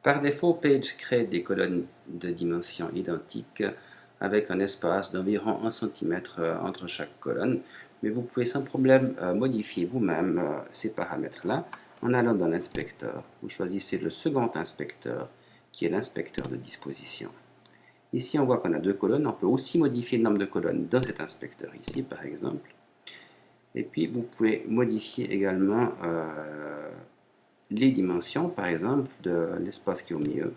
Par défaut, Page crée des colonnes de dimensions identiques avec un espace d'environ 1 cm entre chaque colonne, mais vous pouvez sans problème modifier vous-même ces paramètres-là en allant dans l'inspecteur. Vous choisissez le second inspecteur qui est l'inspecteur de disposition. Ici, on voit qu'on a deux colonnes. On peut aussi modifier le nombre de colonnes dans cet inspecteur ici, par exemple. Et puis, vous pouvez modifier également les dimensions, par exemple, de l'espace qui est au milieu.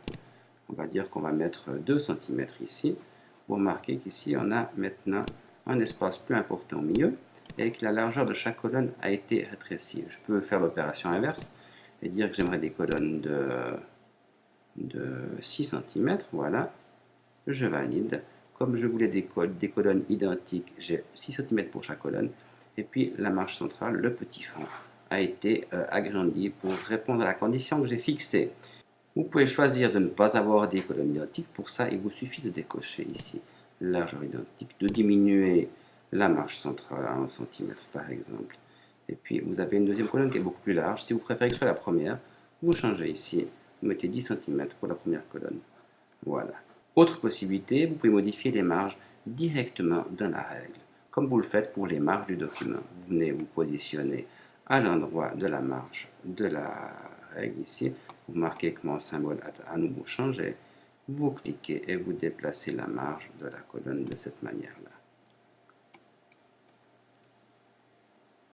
On va dire qu'on va mettre 2 cm ici. Vous remarquez qu'ici, on a maintenant un espace plus important au milieu et que la largeur de chaque colonne a été rétrécie. Je peux faire l'opération inverse et dire que j'aimerais des colonnes de 6 cm. Voilà. Je valide. Comme je voulais des colonnes identiques, j'ai 6 cm pour chaque colonne. Et puis la marge centrale, le petit fond, a été agrandi pour répondre à la condition que j'ai fixée. Vous pouvez choisir de ne pas avoir des colonnes identiques. Pour ça, il vous suffit de décocher ici la largeur identique, de diminuer la marge centrale à 1 cm par exemple. Et puis vous avez une deuxième colonne qui est beaucoup plus large. Si vous préférez que ce soit la première, vous changez ici. Vous mettez 10 cm pour la première colonne. Voilà. Autre possibilité, vous pouvez modifier les marges directement dans la règle, comme vous le faites pour les marges du document. Vous venez vous positionner à l'endroit de la marge de la règle ici. Vous marquez que mon symbole a à nouveau changé. Vous cliquez et vous déplacez la marge de la colonne de cette manière-là.